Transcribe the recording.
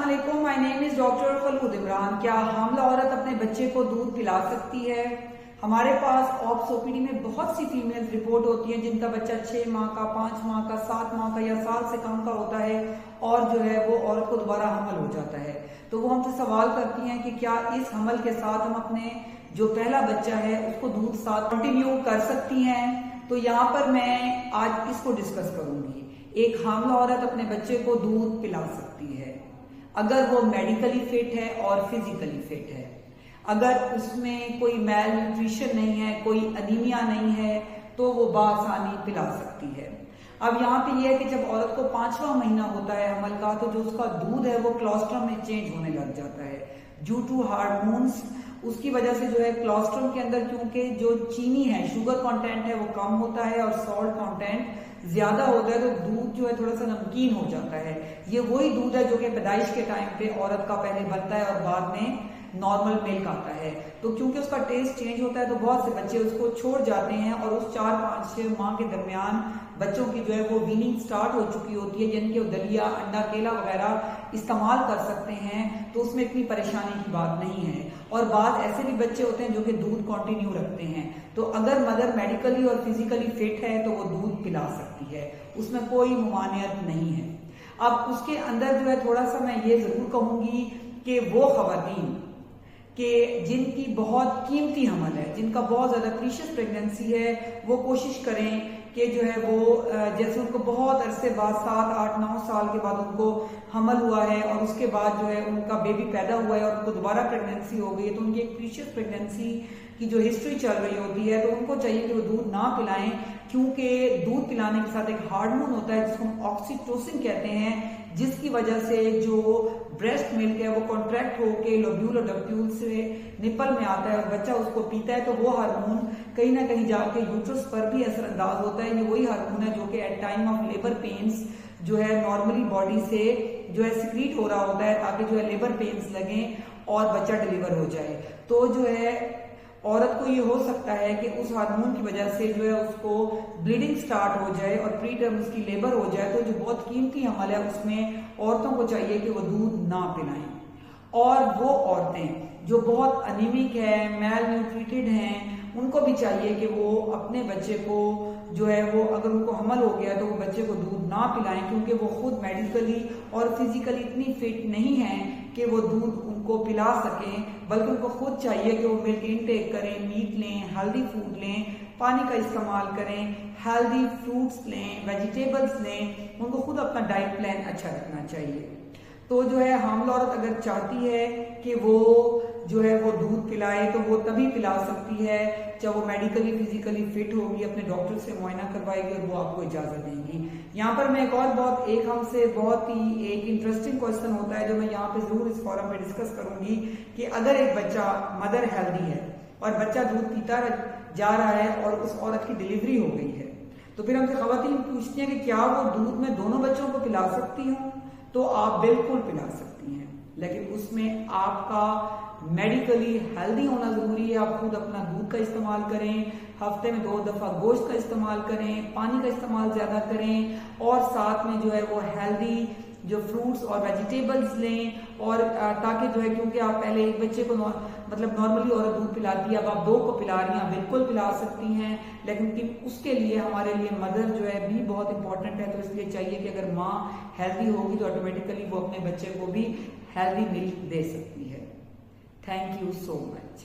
अस्सलामुअलैकुम, my name is doctor Khulood Imran. क्या हामला औरत अपने बच्चे को दूध पिला सकती है? हमारे पास ऑप्स ओपीडी में बहुत सी फीमेल्स रिपोर्ट होती हैं जिनका बच्चा 6 माह का, 5 माह का, 7 माह का या साल से कम का होता है और जो है वो औरत को दोबारा हमल हो जाता है। तो वो हमसे सवाल करती हैं कि क्या इस हमल के साथ हम अपने जो पहला बच्चा है उसको दूध साथ कंटिन्यू कर सकती हैं। तो यहाँ पर मैं आज इसको डिस्कस करूंगी। एक हामला औरत अपने बच्चे को दूध पिला सकती है अगर वो मेडिकली फिट है और फिजिकली फिट है, अगर उसमें कोई मेल न्यूट्रिशन नहीं है, कोई अनीमिया नहीं है, तो वो बासानी पिला सकती है। अब यहाँ पे ये है कि जब औरत को 5वां महीना होता है हमल का, तो जो उसका दूध है वो क्लोस्ट्रम में चेंज होने लग जाता है ड्यू टू हार्मोन्स। उसकी वजह से जो है क्लोस्ट्रम के अंदर क्योंकि जो चीनी है, शुगर कंटेंट है, वो कम होता है और सॉल्ट कंटेंट ज्यादा होता है, तो दूध जो है थोड़ा सा नमकीन हो जाता है। ये वही दूध है जो कि पैदाइश के टाइम पे औरत का पहले बनता है और बाद में नॉर्मल मिल्क आता है। तो क्योंकि उसका टेस्ट चेंज होता है तो बहुत से बच्चे उसको छोड़ जाते हैं और उस 4-5-6 माह के दरमियान बच्चों की जो है वो वीनिंग स्टार्ट हो चुकी होती है, जिनके वो दलिया, अंडा, केला वगैरह इस्तेमाल कर सकते हैं, तो उसमें इतनी परेशानी की बात नहीं है। और बाद ऐसे भी बच्चे होते हैं जो कि दूध कंटिन्यू रखते हैं। तो अगर मदर मेडिकली और फिजिकली फिट है तो वो दूध पिला सकती है, उसमें कोई मुमानियत नहीं है। अब उसके अंदर जो है थोड़ा सा मैं ये जरूर कहूंगी कि वो खवातीन कि जिनकी बहुत कीमती हमल है, जिनका बहुत ज्यादा प्रीशियस प्रेगनेंसी है, वो कोशिश करें कि जो है वो जैसे उनको बहुत अरसे बाद 7, 8, 9 साल के बाद उनको हमल हुआ है और उसके बाद जो है उनका बेबी पैदा हुआ है और उनको दोबारा प्रेगनेंसी हो गई है, तो उनकी एक प्रीशियस प्रेगनेंसी की जो हिस्ट्री चल रही होती है, तो उनको चाहिए कि वो दूध ना पिलाएं, क्योंकि दूध पिलाने के साथ एक हार्मोन होता है जिसको हम ऑक्सीटोसिन कहते हैं, जिसकी वजह से जो ब्रेस्ट मिल्क है वो कॉन्ट्रैक्ट होके लोब्यूल और डक्ट्यूल से निपल में आता है और बच्चा उसको पीता है, तो वो हार्मोन कहीं ना कहीं जाके यूट्रस पर भी असरअंदाज होता है। ये वही हार्मोन है जो कि at time of labour pains जो है नॉर्मली बॉडी से जो है सिक्रीट हो रहा होता है ताकि जो है लेबर पेन्स लगें और बच्चा डिलीवर हो जाए। तो जो है औरत को ये हो सकता है कि उस हार्मोन की वजह से जो है उसको ब्लीडिंग स्टार्ट हो जाए और प्री टर्म उसकी लेबर हो जाए, तो जो बहुत कीमती हमल है उसमें औरतों को चाहिए कि वो दूध ना पिलाएं। और वो औरतें जो बहुत अनीमिक है, मेल न्यूट्रिटेड हैं, उनको भी चाहिए कि वो अपने बच्चे को जो है वो अगर उनको हमल हो गया तो वो बच्चे को दूध ना पिलाएं, क्योंकि वो खुद मेडिकली और फिजिकली इतनी फिट नहीं है कि वो दूध उनको पिला सकें, बल्कि उनको खुद चाहिए कि वो मिल्क इनटेक करें, मीट लें, हेल्दी फूड लें, पानी का इस्तेमाल करें, हेल्दी फ्रूट्स लें, वेजिटेबल्स लें, उनको खुद अपना डाइट प्लान अच्छा रखना चाहिए। तो जो है हामला औरत अगर चाहती है कि वो जो है वो दूध पिलाए तो वो तभी पिला सकती है जब वो मेडिकली फिजिकली फिट होगी, अपने डॉक्टर से मुआयना करवाएगी और वो आपको इजाजत देंगी। यहाँ पर मैं एक हमसे बहुत ही एक इंटरेस्टिंग क्वेश्चन होता है जो मैं यहाँ पे जरूर इस फोरम पे डिस्कस करूंगी कि अगर एक बच्चा मदर हेल्दी है और बच्चा दूध पीता जा रहा है और उस औरत की डिलीवरी हो गई है, तो फिर हमसे खवातीन पूछती हैं कि क्या वो दूध में दोनों बच्चों को पिला सकती हूँ? तो आप बिल्कुल पिला सकती हैं, लेकिन उसमें आपका मेडिकली हेल्दी होना जरूरी है। आप खुद अपना दूध का इस्तेमाल करें, हफ्ते में 2 दफा गोश्त का इस्तेमाल करें, पानी का इस्तेमाल ज्यादा करें और साथ में जो है वो हेल्दी जो फ्रूट्स और वेजिटेबल्स लें। और ताकि जो है, क्योंकि आप पहले एक बच्चे को मतलब नॉर्मली औरत दूध पिलाती है, अब आप 2 को पिला रही हैं, बिल्कुल पिला सकती हैं, लेकिन उसके लिए हमारे लिए मदर जो है भी बहुत इंपॉर्टेंट है। तो इसलिए चाहिए कि अगर माँ हेल्दी होगी तो ऑटोमेटिकली वो अपने बच्चे को भी हेल्दी मिल्क दे सकती है। Thank you so much.